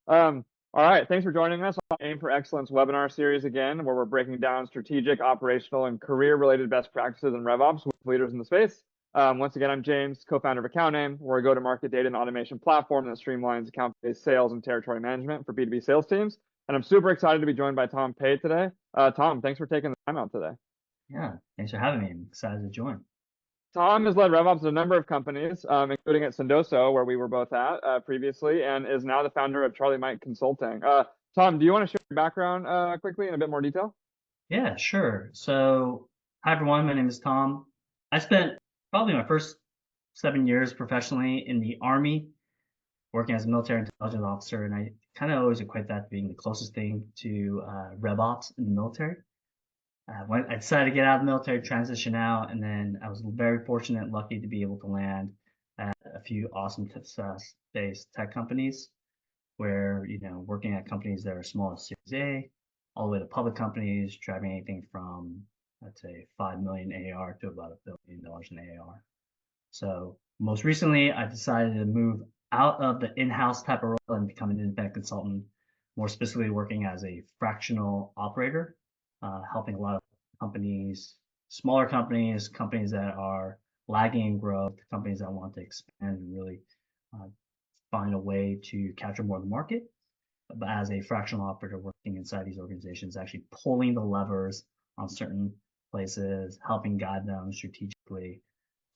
All right, thanks for joining us on Aim for Excellence webinar series again, where we're breaking down strategic, operational, and career-related best practices in RevOps with leaders in the space. Once again, I'm James, co-founder of AccountAim. We're a go-to-market data and automation platform that streamlines account-based sales and territory management for B2B sales teams. And I'm super excited to be joined by Tom Pae today. Tom, thanks for taking the time out today. Yeah, thanks for having me. I'm excited to join. Tom has led RevOps at a number of companies, including at Sendoso, where we were both at previously, and is now the founder of Charlie Mike Consulting. Tom, do you want to share your background quickly in a bit more detail? Yeah, sure. So, hi everyone. My name is Tom. I spent probably my first 7 years professionally in the Army, working as a military intelligence officer, and I kind of always equate that to being the closest thing to RevOps in the military. When I decided to get out of the military, transition out, and then I was very fortunate and lucky to be able to land at a few awesome success-based tech companies where, working at companies that are small as Series A, all the way to public companies, driving anything from, let's say, 5 million AR to about $1 billion in AR. So most recently, I decided to move out of the in-house type of role and become an independent consultant, more specifically working as a fractional operator, helping a lot of companies, smaller companies, companies that are lagging in growth, companies that want to expand and really uh, find a way to capture more of the market. But as a fractional operator working inside these organizations, actually pulling the levers on certain places, helping guide them strategically.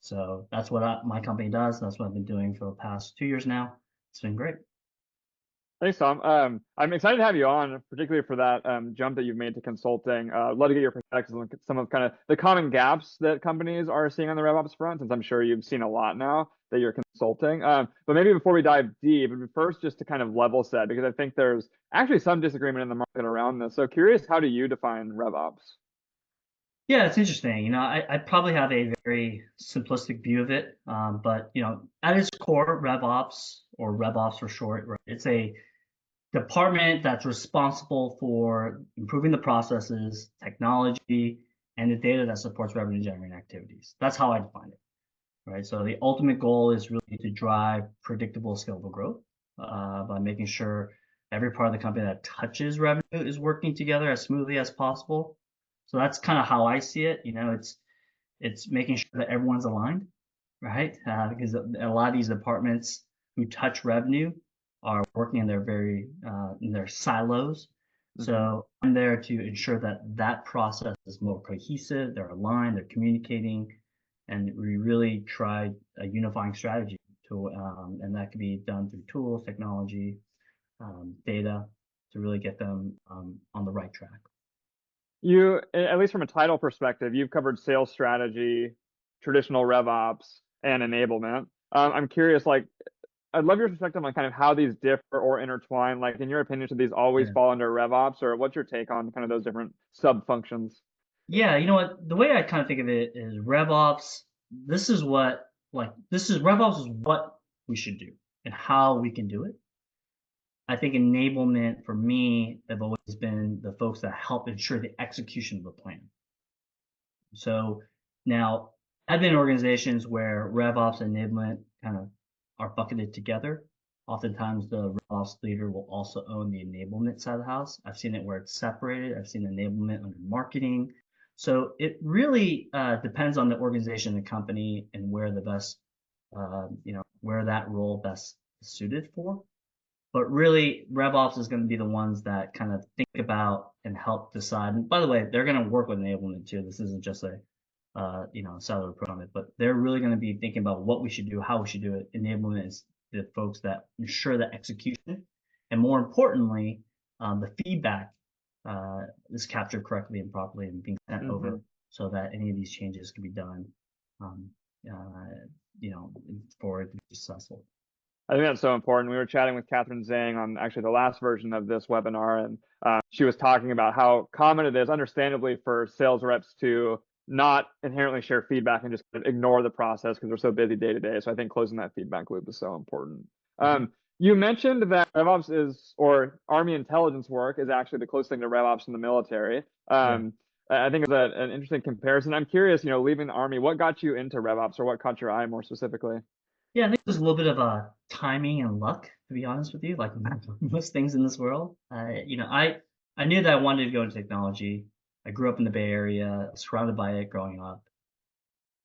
So that's what my company does. That's what I've been doing for the past 2 years now. It's been great. Thanks, Tom. I'm excited to have you on, particularly for that jump that you've made to consulting. I'd love to get your perspectives on some of kind of the common gaps that companies are seeing on the RevOps front, since I'm sure you've seen a lot now that you're consulting. But maybe before we dive deep, first just to kind of level set, because I think there's actually some disagreement in the market around this. So curious, how do you define RevOps? Yeah, it's interesting. I probably have a very simplistic view of it, but at its core, RevOps or RevOps for short, right, it's a department that's responsible for improving the processes, technology, and the data that supports revenue generating activities. That's how I define it, right? So the ultimate goal is really to drive predictable, scalable growth by making sure every part of the company that touches revenue is working together as smoothly as possible. So that's kind of how I see it. It's making sure that everyone's aligned, right? Because a lot of these departments who touch revenue are working in their silos. So I'm there to ensure that that process is more cohesive, they're aligned, they're communicating, and we really try a unifying strategy and that can be done through tools, technology, data to really get them on the right track. You, at least from a title perspective, you've covered sales strategy, traditional RevOps, and enablement. I'm curious, like, I'd love your perspective on kind of how these differ or intertwine. Like, in your opinion, should these always Yeah. fall under RevOps, or what's your take on kind of those different sub functions? Yeah, you know what? The way I kind of think of it is RevOps. RevOps is what we should do and how we can do it. I think enablement for me have always been the folks that help ensure the execution of the plan. So now I've been in organizations where RevOps and enablement kind of are bucketed together. Oftentimes the RevOps leader will also own the enablement side of the house. I've seen it where it's separated. I've seen enablement under marketing. So it really depends on the organization, the company, and where the best, where that role best is suited for. But really, RevOps is going to be the ones that kind of think about and help decide. And by the way, they're going to work with enablement too. This isn't just a siloed approach on it, but they're really going to be thinking about what we should do, how we should do it. Enablement is the folks that ensure the execution, and more importantly, the feedback is captured correctly and properly and being sent over so that any of these changes can be done, um, for it to be successful. I think that's so important. We were chatting with Catherine Zhang on actually the last version of this webinar, and she was talking about how common it is, understandably, for sales reps to not inherently share feedback and just kind of ignore the process because they're so busy day to day. So I think closing that feedback loop is so important. You mentioned that RevOps is, or Army intelligence work is actually the closest thing to RevOps in the military. Yeah. I think it's an interesting comparison. I'm curious, leaving the Army, what got you into RevOps or what caught your eye more specifically? Yeah, I think there's a little bit of timing and luck, to be honest with you, like most things in this world. I knew that I wanted to go into technology. I grew up in the Bay Area, surrounded by it growing up.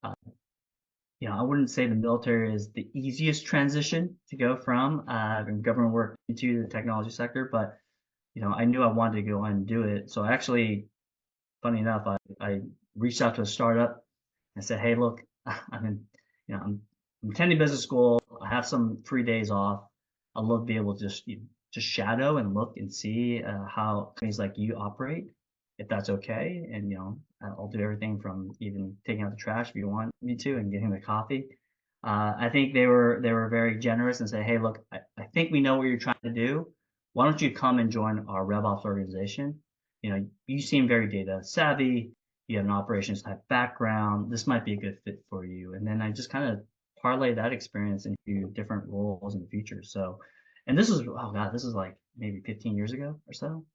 Uh, I wouldn't say the military is the easiest transition to go from in government work into the technology sector, but I knew I wanted to go on and do it. So actually, funny enough, I reached out to a startup and said, "Hey, look, I'm in, I'm attending business school. I have some free days off. I'd love to be able to just shadow and look and see how companies like you operate, if that's okay. And I'll do everything from even taking out the trash if you want me to, and getting the coffee." I think they were very generous and said, "Hey, look, I think we know what you're trying to do. Why don't you come and join our RevOps organization? You seem very data savvy. You have an operations type background. This might be a good fit for you." And then I just kind of parlay that experience into different roles in the future. So, and this is, oh God, this is like maybe 15 years ago or so,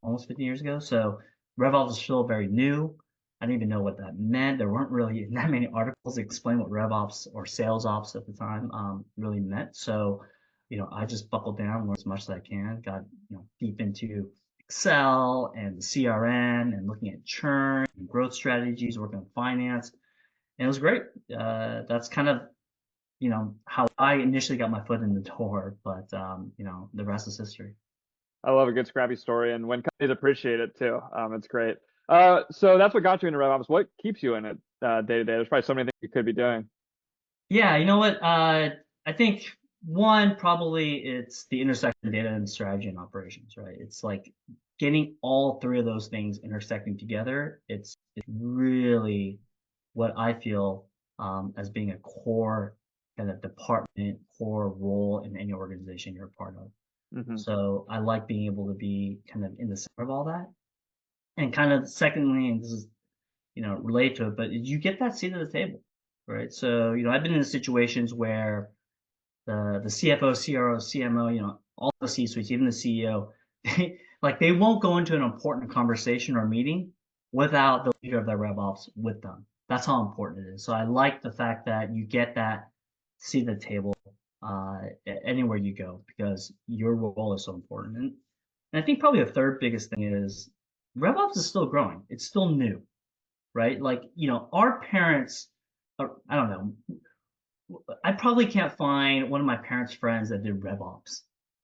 almost 15 years ago. So RevOps is still very new. I didn't even know what that meant. There weren't really that many articles that explain what RevOps or sales ops at the time really meant. So, I just buckled down, learned as much as I can, got deep into Excel and CRM and looking at churn and growth strategies, working on finance, and it was great. That's kind of how I initially got my foot in the door, but the rest is history. I love a good scrappy story, and when companies appreciate it too, it's great. So that's what got you into RevOps. What keeps you in it day to day? There's probably so many things you could be doing. Yeah, you know what? I think one, probably it's the intersection of data and strategy and operations, right? It's like getting all three of those things intersecting together. It's really what I feel as being a core kind of department, core role in any organization you're a part of. Hmm. So I like being able to be kind of in the center of all that. And kind of secondly, and this is related to it, but you get that seat at the table, right? So I've been in situations where the CFO, CRO, CMO, all the C-suites, even the CEO, they won't go into an important conversation or meeting without the leader of their RevOps with them. That's how important it is. So I like the fact that you get that seat at the table anywhere you go, because your role is so important. And I think probably the third biggest thing is RevOps is still growing. It's still new, right? Like, our parents, I don't know, I probably can't find one of my parents' friends that did RevOps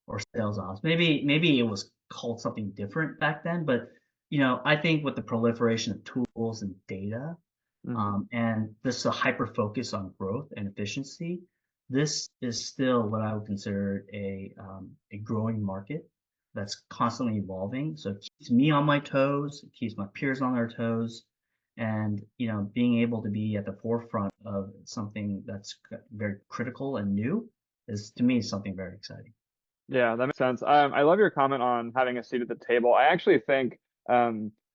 or sales ops. Maybe it was called something different back then, but I think with the proliferation of tools and data, Hmm. and this a hyper focus on growth and efficiency, this is still what I would consider a growing market that's constantly evolving. So it keeps me on my toes, it keeps my peers on their toes, and being able to be at the forefront of something that's very critical and new is, to me, something very exciting. Yeah, that makes sense. I love your comment on having a seat at the table. I actually think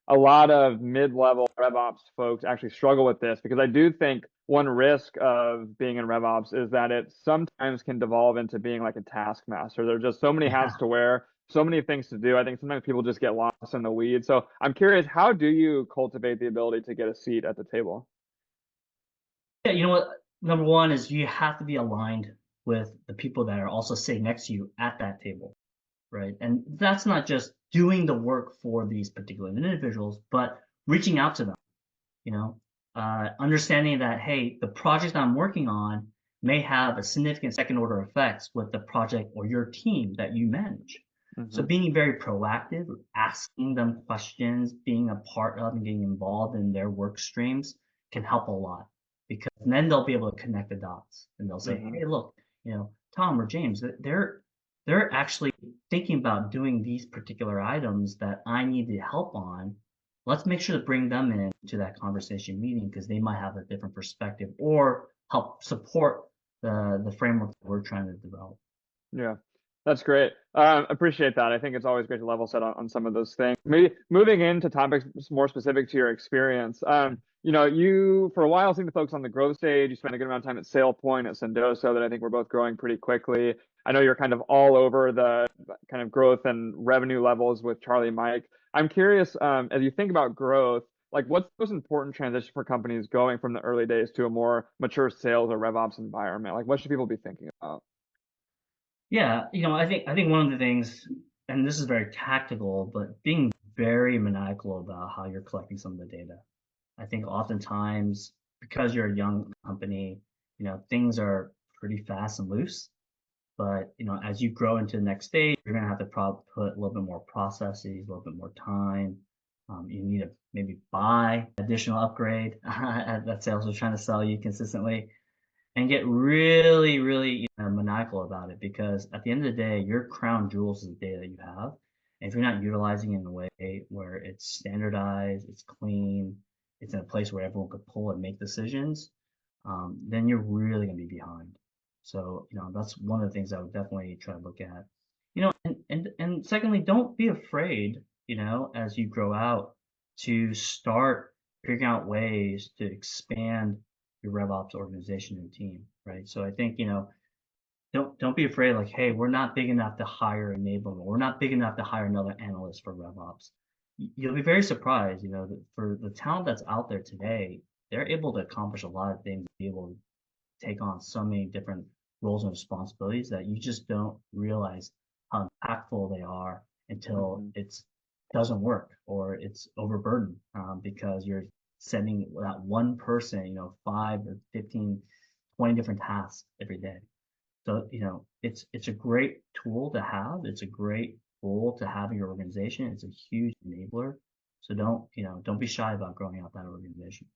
a lot of mid-level RevOps folks actually struggle with this because I do think one risk of being in RevOps is that it sometimes can devolve into being like a taskmaster. There's just so many hats Yeah. to wear, so many things to do. I think sometimes people just get lost in the weeds. So I'm curious, how do you cultivate the ability to get a seat at the table? Yeah, you know what? Number one is you have to be aligned with the people that are also sitting next to you at that table, right? And that's not just doing the work for these particular individuals, but reaching out to them, you know, understanding that, hey, the project I'm working on may have a significant second order effects with the project or your team that you manage. So Hmm. being very proactive, asking them questions, being a part of and getting involved in their work streams can help a lot, because then they'll be able to connect the dots and they'll say, Hmm. hey, look, Tom or James, they're actually thinking about doing these particular items that I need the help on. Let's make sure to bring them in to that conversation meeting, because they might have a different perspective or help support the framework that we're trying to develop. Yeah, that's great. Appreciate that. I think it's always great to level set on some of those things. Maybe moving into topics more specific to your experience. You for a while seemed to focus on the growth stage. You spent a good amount of time at SailPoint, at Sendoso, that I think we're both growing pretty quickly. I know you're kind of all over the kind of growth and revenue levels with Charlie Mike. I'm curious, as you think about growth, like what's the most important transition for companies going from the early days to a more mature sales or RevOps environment? Like what should people be thinking about? Yeah, I think one of the things, and this is very tactical, but being very maniacal about how you're collecting some of the data. I think oftentimes because you're a young company, things are pretty fast and loose. But as you grow into the next stage, you're gonna have to put a little bit more processes, a little bit more time. You need to maybe buy additional upgrade that sales are trying to sell you consistently, and get really, really maniacal about it because at the end of the day, your crown jewels is the data that you have. And if you're not utilizing it in a way where it's standardized, it's clean, it's in a place where everyone could pull and make decisions, then you're really going to be behind. So, that's one of the things I would definitely try to look at. And secondly, don't be afraid, as you grow out to start figuring out ways to expand your RevOps organization and team, right? So I think, don't be afraid like, hey, we're not big enough to hire enablement. We're not big enough to hire another analyst for RevOps. You'll be very surprised, that for the talent that's out there today, they're able to accomplish a lot of things, be able to take on so many different roles and responsibilities that you just don't realize how impactful they are until Mhm. it doesn't work or it's overburdened because you're sending that one person, 5 or 15, 20 different tasks every day. So, it's a great tool to have. It's a great role to have in your organization. It's a huge enabler. So don't be shy about growing out that organization.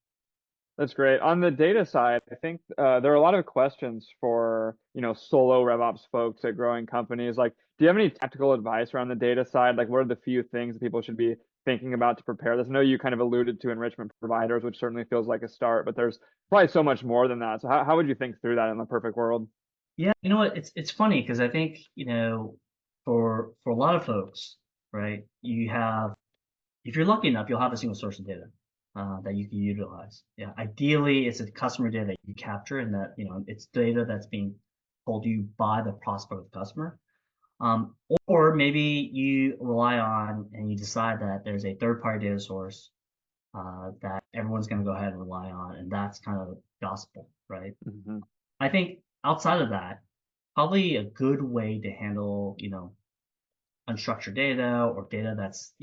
That's great. On the data side, I think there are a lot of questions for, solo RevOps folks at growing companies. Like, do you have any tactical advice around the data side? Like, what are the few things that people should be thinking about to prepare this? I know you kind of alluded to enrichment providers, which certainly feels like a start, but there's probably so much more than that. So how would you think through that in the perfect world? Yeah, you know what? It's funny because I think, for a lot of folks, right, you have if you're lucky enough, you'll have a single source of data that you can utilize. Yeah, ideally, it's a customer data that you capture and that, it's data that's being told you by the prospect of the customer. Um, or maybe you rely on and you decide that there's a third-party data source that everyone's going to go ahead and rely on, and that's kind of gospel, right? Hmm. I think outside of that, probably a good way to handle, unstructured data or data that's,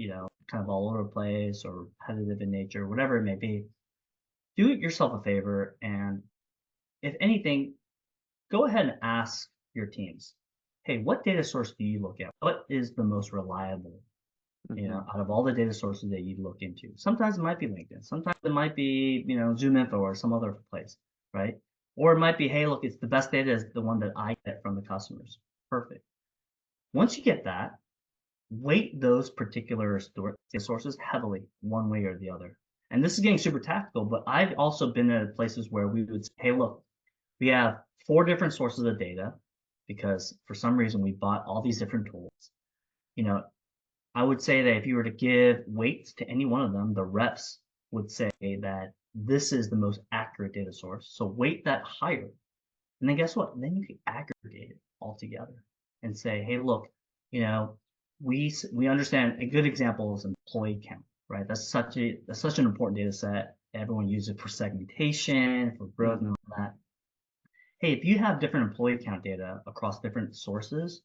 kind of all over the place or repetitive in nature, whatever it may be, do yourself a favor and if anything, go ahead and ask your teams, hey, what data source do you look at? What is the most reliable, Hmm. out of all the data sources that you look into? Sometimes it might be LinkedIn. Sometimes it might be, ZoomInfo or some other place, right? Or it might be, hey, look, it's the best data is the one that I get from the customers. Perfect. Once you get that, weight those particular data sources heavily, one way or the other. And this is getting super tactical, but I've also been at places where we would say, hey, look, we have 4 different sources of data because for some reason we bought all these different tools. You know, I would say that if you were to give weights to any one of them, the reps would say that this is the most accurate data source. So weight that higher. And then guess what? Then you can aggregate it all together and say, hey, look, you know, we understand a good example is employee count, right? That's such an important data set. Everyone uses it for segmentation, for growth, and Hmm. all that. Hey, if you have different employee count data across different sources,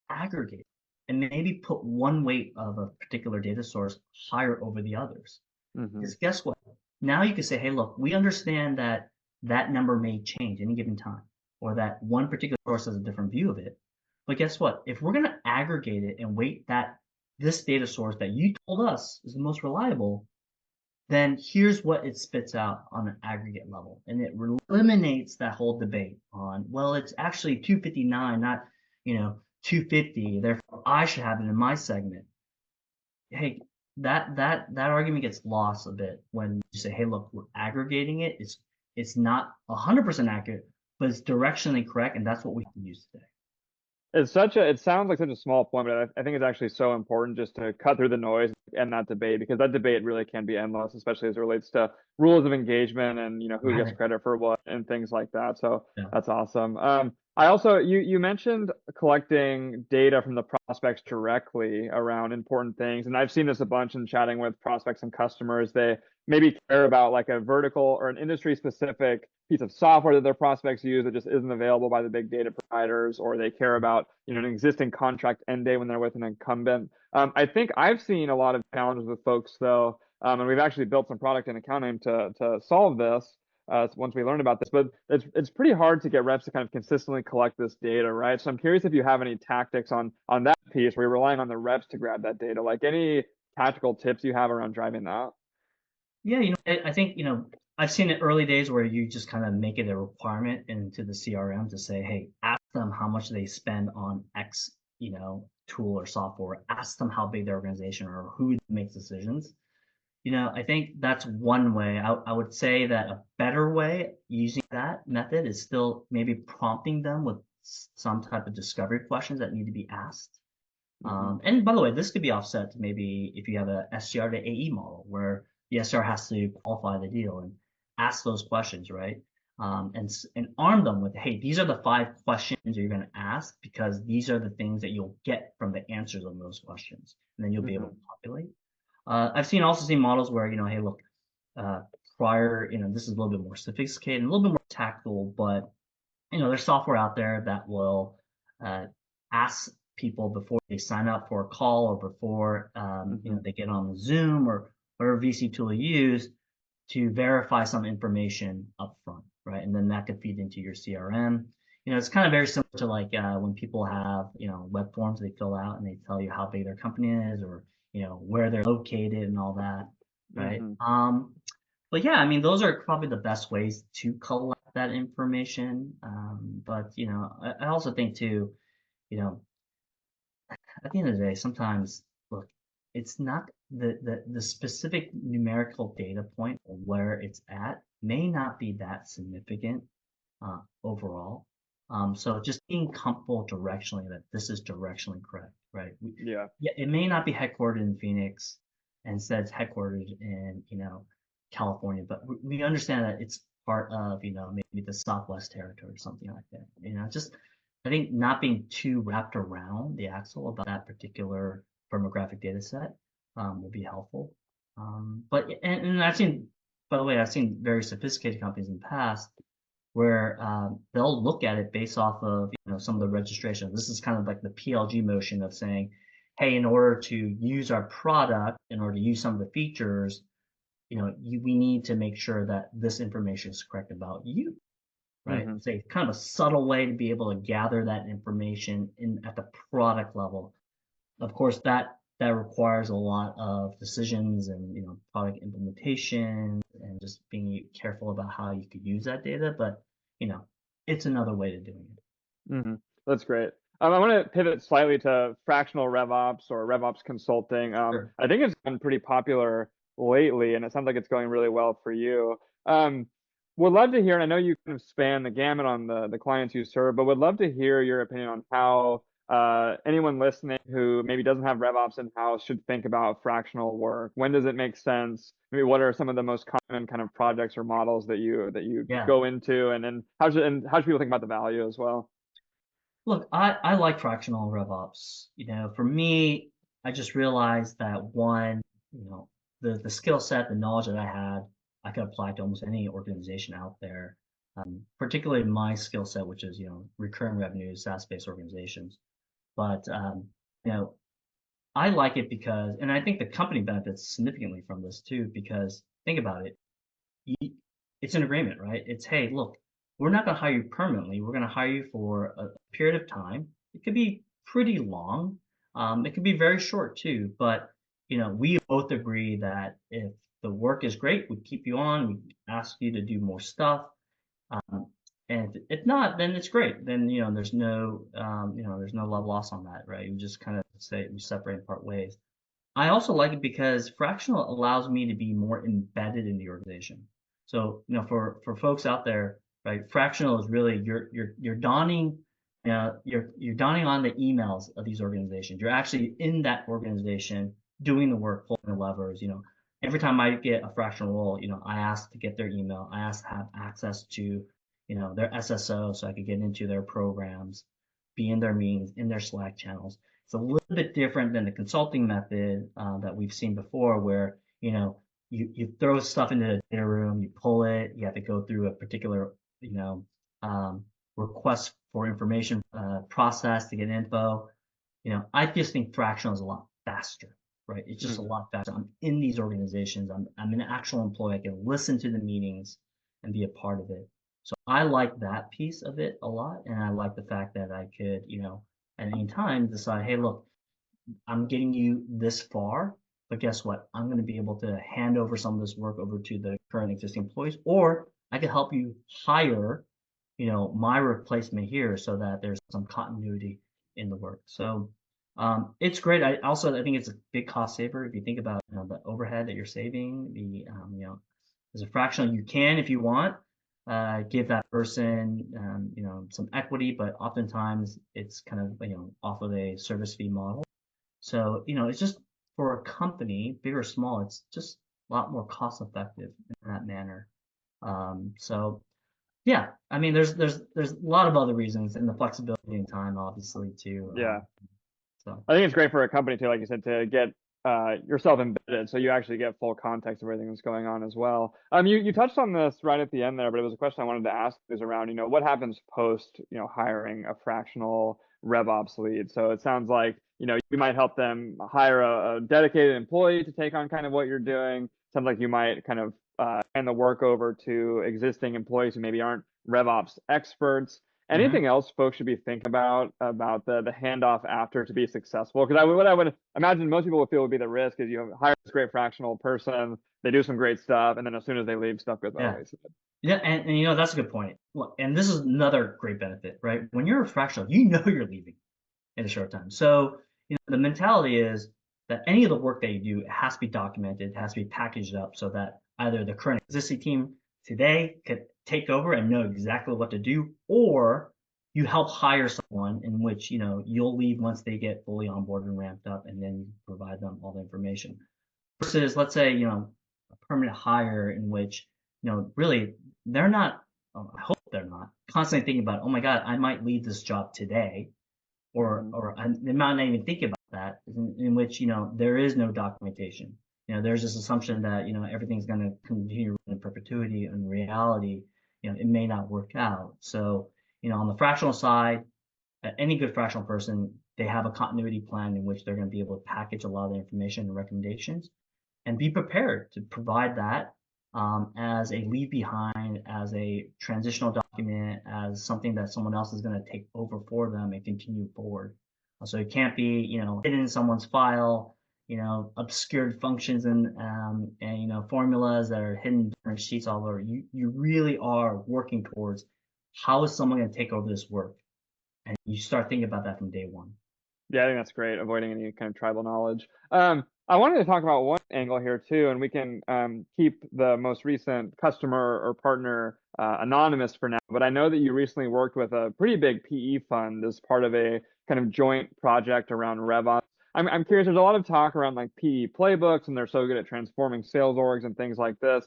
aggregate and maybe put one weight of a particular data source higher over the others. Hmm. Because guess what? Now you can say, hey, look, we understand that that number may change any given time, or that one particular source has a different view of it. But guess what? If we're going to aggregate it and weight that this data source that you told us is the most reliable, then here's what it spits out on an aggregate level. And it eliminates that whole debate on, well, it's actually 259, not, 250. Therefore, I should have it in my segment. Hey, that argument gets lost a bit when you say, hey, look, we're aggregating it. It's not 100% accurate, but it's directionally correct, and that's what we have to use today. It sounds like such a small point, but I think it's actually so important just to cut through the noise and that debate because that debate really can be endless, especially as it relates to rules of engagement and who gets Right. credit for what and things like that. So Yeah. that's awesome. I also you mentioned collecting data from the prospects directly around important things, and I've seen this a bunch in chatting with prospects and customers. They maybe care about like a vertical or an industry specific piece of software that their prospects use that just isn't available by the big data providers, or they care about, you know, an existing contract end date when they're with an incumbent. I think I've seen a lot of challenges with folks though, and we've actually built some product in accounting to solve this once we learn about this. But it's pretty hard to get reps to kind of consistently collect this data, right? So I'm curious if you have any tactics on that piece where you're relying on the reps to grab that data, like any tactical tips you have around driving that. Yeah, I think, I've seen it early days where you just kind of make it a requirement into the CRM to say, hey, ask them how much they spend on X, tool or software. Ask them how big their organization or who makes decisions. I think that's one way. I would say that a better way using that method is still maybe prompting them with some type of discovery questions that need to be asked. Mm-hmm. And by the way, this could be offset to maybe if you have a SDR to AE model where the SDR has to qualify the deal and ask those questions, right? And arm them with, hey, these are the 5 questions you're going to ask because these are the things that you'll get from the answers on those questions, and then you'll be able Mm-hmm. to populate. I've also seen models where, hey, look, uh, prior, this is a little bit more sophisticated and a little bit more tactical, but there's software out there that will uh, ask people before they sign up for a call or before Mm-hmm. they get on the Zoom or whatever VC tool you use to verify some information up front, right? And then that could feed into your CRM. It's kind of very similar to like when people have web forms they fill out and they tell you how big their company is or where they're located and all that, right? Mm-hmm. But yeah, I mean, those are probably the best ways to collect that information. But I also think too, you know, at the end of the day, sometimes look, it's not the specific numerical data point or where it's at may not be that significant overall. So just being comfortable directionally that this is directionally correct, right? Yeah. Yeah, it may not be headquartered in Phoenix, and instead it's headquartered in, California, but we understand that it's part of, maybe the Southwest territory or something like that. Just I think not being too wrapped around the axle about that particular firmographic data set will be helpful. And I've seen, by the way, I've seen very sophisticated companies in the past where they'll look at it based off of some of the registration. This is kind of like the PLG motion of saying, hey, in order to use our product, in order to use some of the features, we need to make sure that this information is correct about you, right? Mm-hmm. It's a kind of a subtle way to be able to gather that information in at the product level. Of course, that requires a lot of decisions and product implementation and just being careful about how you could use that data. But you know, it's another way to doing it. Mm-hmm. That's great. I want to pivot slightly to fractional RevOps or RevOps consulting. Sure. I think it's been pretty popular lately, and it sounds like it's going really well for you. Um, would love to hear, and I know you kind of span the gamut on the clients you serve, but would love to hear your opinion on how anyone listening who maybe doesn't have RevOps in-house should think about fractional work. When does it make sense? Maybe what are some of the most common kind of projects or models that you Yeah. go into, and how should people think about the value as well? Look, I like fractional RevOps. For me, I just realized that one, the skill set, the knowledge that I had, I could apply to almost any organization out there. Particularly my skill set, which is recurring revenue, SaaS-based organizations. But you know, I like it because, and I think the company benefits significantly from this too, because think about it, you, it's an agreement, right? It's, hey, look, we're not going to hire you permanently. We're going to hire you for a period of time. It could be pretty long. It could be very short too. But we both agree that if the work is great, we keep you on. We ask you to do more stuff. Um, and if not, then it's great. Then there's no love lost on that, right? We just kind of say we separate and part ways. I also like it because fractional allows me to be more embedded in the organization. So, for folks out there, right, fractional is really you're donning you're donning on the emails of these organizations. You're actually in that organization doing the work, pulling the levers. Every time I get a fractional role, I ask to get their email. I ask to have access to their SSO so I could get into their programs, be in their meetings, in their Slack channels. It's a little bit different than the consulting method that we've seen before, where you throw stuff into the data room, you pull it, you have to go through a particular you know um, request for information process to get info. I just think fractional is a lot faster, right? It's just a Mhm. lot faster. I'm in these organizations. I'm an actual employee. I can listen to the meetings and be a part of it. So I like that piece of it a lot, and I like the fact that I could, at any time decide, hey, look, I'm getting you this far, but guess what? I'm going to be able to hand over some of this work over to the current existing employees, or I could help you hire, my replacement here so that there's some continuity in the work. So it's great. I think it's a big cost saver if you think about the overhead that you're saving. As a fractional, you can if you want give that person some equity, but oftentimes it's kind of off of a service fee model. So, it's just for a company, big or small, it's just a lot more cost effective in that manner. So yeah, I mean, there's a lot of other reasons, and the flexibility and time, obviously, too. Yeah. So I think it's great for a company too, like you said, to get yourself embedded, so you actually get full context of everything that's going on as well. You touched on this right at the end there, but it was a question I wanted to ask is around, what happens post, hiring a fractional RevOps lead. So it sounds like, you might help them hire a dedicated employee to take on kind of what you're doing. Sounds like you might kind of hand the work over to existing employees who maybe aren't RevOps experts. mhm. Anything else folks should be thinking about the handoff after to be successful? Because what I would imagine most people would feel would be the risk is you hire this great fractional person, they do some great stuff, and then as soon as they leave, stuff goes by the Yeah. wayside. Yeah, and that's a good point. Look, and this is another great benefit, right? When you're a fractional, you're leaving in a short time. So, the mentality is that any of the work that you do has to be documented, has to be packaged up so that either the current existing team today could take over and know exactly what to do, or you help hire someone in which, you'll leave once they get fully on board and ramped up, and then you provide them all the information. Versus, let's say, a permanent hire in which, really they're not, I hope they're not constantly thinking about, oh my God, I might leave this job today Hmm. they might not even think about that, in which there is no documentation. There's this assumption that everything's going to continue in perpetuity. In reality, it may not work out. So on the fractional side, any good fractional person, they have a continuity plan in which they're going to be able to package a lot of the information and recommendations and be prepared to provide that as a leave behind, as a transitional document, as something that someone else is going to take over for them and continue forward. So it can't be, hidden in someone's file, obscured functions and formulas that are hidden in different sheets all over. You really are working towards how is someone going to take over this work, and you start thinking about that from day one. Yeah, I think that's great, avoiding any kind of tribal knowledge. I wanted to talk about one angle here too, and we can keep the most recent customer or partner anonymous for now. But I know that you recently worked with a pretty big PE fund as part of a kind of joint project around RevOps. I'm curious. There's a lot of talk around like PE playbooks, and they're so good at transforming sales orgs and things like this.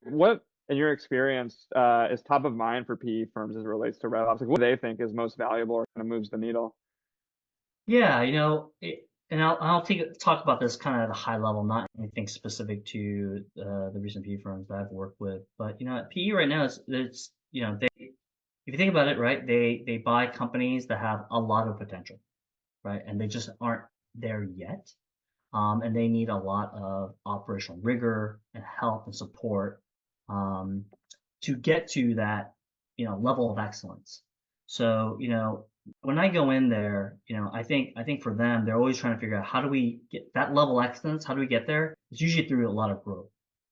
What, in your experience, is top of mind for PE firms as it relates to RevOps? Like, what do they think is most valuable or kind of moves the needle? Yeah, and I'll talk about this kind of at a high level, not anything specific to the recent PE firms that I've worked with. But at PE right now, it's they if you think about it, right, they buy companies that have a lot of potential, right, and they just aren't there yet, and they need a lot of operational rigor and help and support um, to get to that level of excellence. So when I go in there, I think for them they're always trying to figure out how do we get that level of excellence? How do we get there? It's usually through a lot of growth,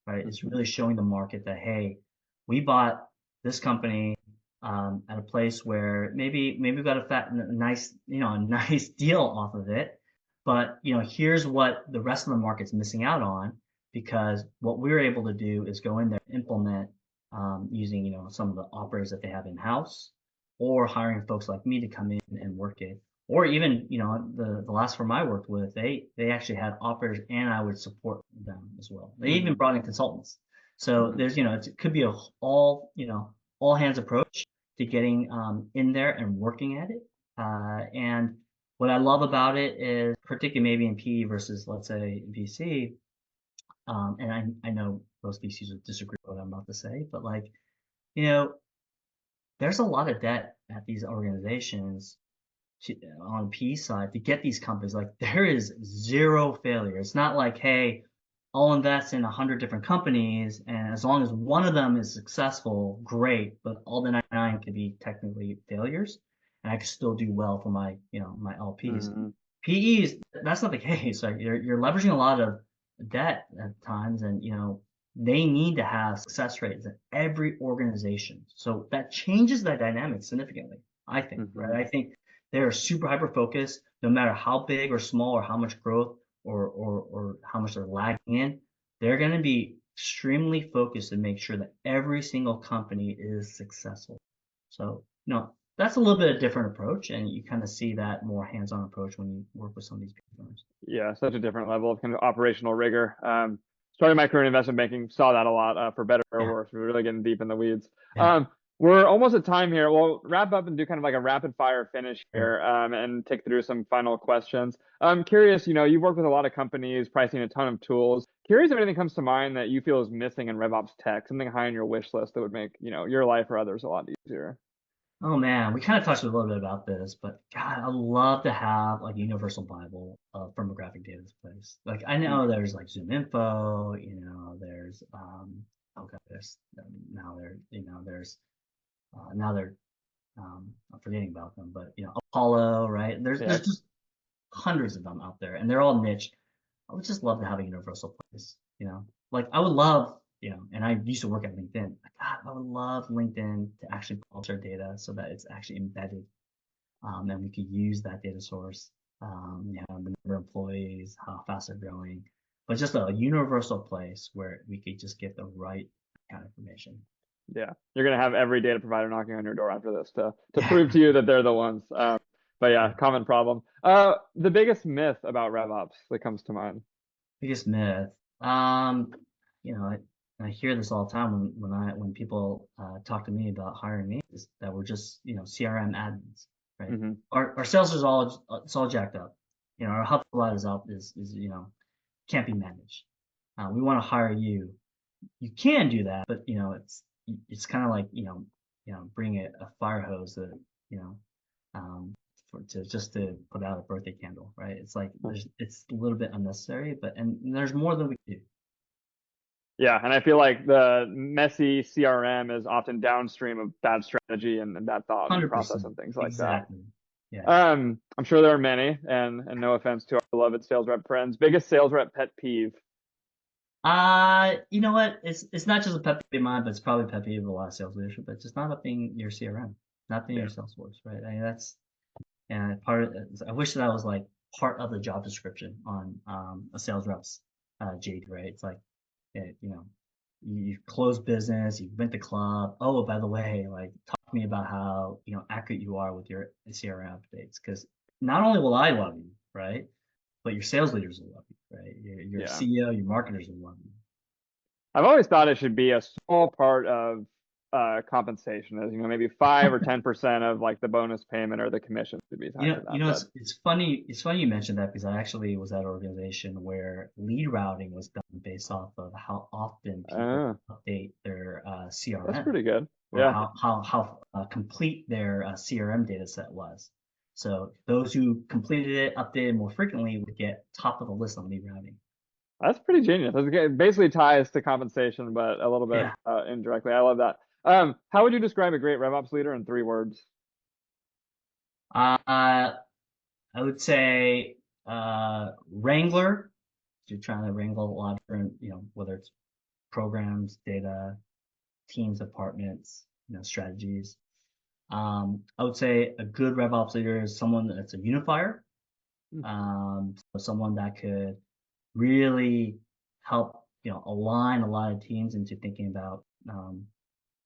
right? It's really showing the market that hey, we bought this company at a place where maybe we got nice a nice deal off of it, but here's what the rest of the market's missing out on because what we're able to do is go in there and implement using some of the operators that they have in house, or hiring folks like me to come in and work it, or even the last firm I worked with, they actually had operators and I would support them as well. They even Hmm. brought in consultants. So there's it could be a all all hands approach to getting in there and working at it. And what I love about it is, particularly maybe in PE versus, let's say, VC, and I know most VCs would disagree with what I'm about to say, but like, you know, there's a lot of debt at these organizations on the PE side to get these companies. Like there is zero failure. It's not like, hey, I'll invest in 100 different companies, and as long as one of them is successful, great. But all the 99 could be technically failures, and I could still do well for my, my LPs. Mhm. PEs, that's not the case. Like you're leveraging a lot of debt at times, and they need to have success rates in every organization. So that changes that dynamic significantly, I think, right? Mhm. I think they're super hyper focused, no matter how big or small or how much growth or how much they're lagging in, they're going to be extremely focused to make sure that every single company is successful. So, that's a little bit of different approach, and you kind of see that more hands-on approach when you work with some of these big firms. Yeah, such a different level of kind of operational rigor. Starting my career in investment banking, saw that a lot, for better or Yeah, worse. We're really getting deep in the weeds. yeah, We're almost at time here. We'll wrap up and do kind of like a rapid fire finish sure. here, and take through some final questions. I'm curious, you've worked with a lot of companies, pricing a ton of tools. Curious if anything comes to mind that you feel is missing in RevOps tech, something high on your wish list that would make, your life or others a lot easier. Oh man, we kind of touched a little bit about this, but God, I'd love to have like a universal Bible of firmographic data place. Like I know there's like Zoom Info, there's oh God, there's now there, now they're I'm forgetting about them, but Apollo, right? There's Yeah. just hundreds of them out there, and they're all niche. I would just love to have a universal place, Like I would love, and I used to work at LinkedIn. God, I would love LinkedIn to actually publish our data so that it's actually embedded, and we could use that data source, the number of employees, how fast they're growing, but just a universal place where we could just get the right kind of information. Yeah, you're gonna have every data provider knocking on your door after this to Yeah, prove to you that they're the ones. But yeah. yeah, common problem. The biggest myth about RevOps that comes to mind. Biggest myth. I hear this all the time when people talk to me about hiring me, is that we're just CRM admins, right? Hmm. Our sales is all it's all jacked up. Our hub lot is up is can't be managed. We want to hire you. You can do that, but it's kind of like bring a fire hose that you know um, to just to put out a birthday candle, right? It's like it's a little bit unnecessary, and there's more than we can do. Yeah, and I feel like the messy CRM is often downstream of bad strategy and bad thought and process 100%. and things like that. Exactly. Yeah. I'm sure there are many, and no offense to our beloved sales rep friends. Biggest sales rep pet peeve. You know what? It's not just a pet peeve of mine, but it's probably a pet peeve of a lot of sales leadership. But just not updating your CRM, not updating your Yeah, Salesforce, right? I mean, that's and part of. I wish that was like part of the job description on a sales rep's JD, right? It's like, you close business, you went to club. Oh, by the way, like talk to me about how accurate you are with your CRM updates, because not only will I love you, right, but your sales leaders will love you, right? Your yeah. CEO, your marketers will love you. I've always thought it should be a small part of compensation, as maybe 5 or 10% of like the bonus payment or the commission to be tied to that. But It's funny. It's funny you mentioned that because I actually was at an organization where lead routing was done based off of how often people uh, update their that's CRM, pretty good. or Yeah, how complete their CRM data set was. So those who completed it, updated more frequently, would get top of the list on lead routing. that's pretty genius. It basically ties to compensation, but a little bit Yeah. indirectly. I love that. How would you describe a great RevOps leader in 3 words? I would say Wrangler. You're trying to wrangle a lot of different, whether it's programs, data, teams, departments, strategies. I would say a good RevOps leader is someone that's a unifier, so someone that could really help, align a lot of teams into thinking about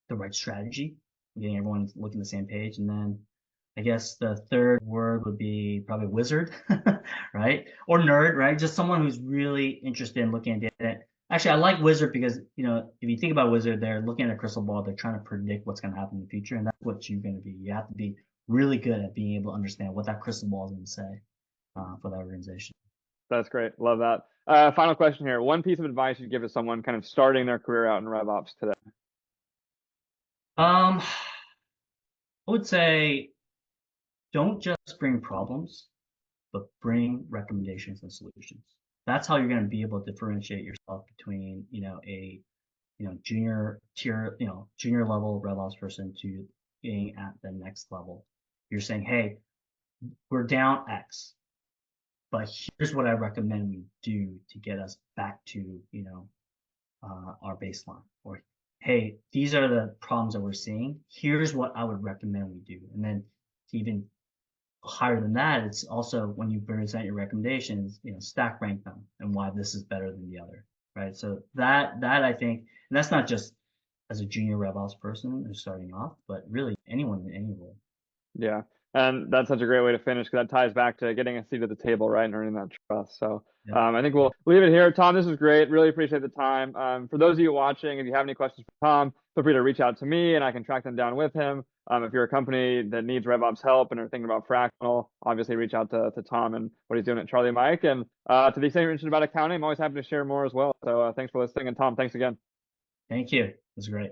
the right strategy, getting everyone looking the same page. And then I guess the third word would be probably wizard, right? Or nerd, right? Just someone who's really interested in looking at data. Actually, I like Wizard because, if you think about Wizard, they're looking at a crystal ball, they're trying to predict what's going to happen in the future, and that's what you're going to be. You have to be really good at being able to understand what that crystal ball is going to say for that organization. That's great. Love that. Final question here. One piece of advice you'd give to someone kind of starting their career out in RevOps today. I would say don't just bring problems, but bring recommendations and solutions. That's how you're going to be able to differentiate yourself between, a junior tier, junior level RevOps person to being at the next level. You're saying, hey, we're down X, but here's what I recommend we do to get us back to, our baseline. Or, hey, these are the problems that we're seeing. Here's what I would recommend we do. And then to even higher than that, it's also when you present your recommendations, stack rank them and why this is better than the other, right? So that I think, and that's not just as a junior RevOps person who's starting off, but really anyone in any role. Yeah. And that's such a great way to finish because that ties back to getting a seat at the table, right? And earning that trust. So Yep. I think we'll leave it here. Tom, this was great. Really appreciate the time. For those of you watching, if you have any questions for Tom, feel free to reach out to me and I can track them down with him. If you're a company that needs RevOps help and are thinking about fractional, obviously reach out to Tom and what he's doing at Charlie Mike. And to the extent you're interested about accounting, I'm always happy to share more as well. So thanks for listening. And Tom, thanks again. Thank you. It was great.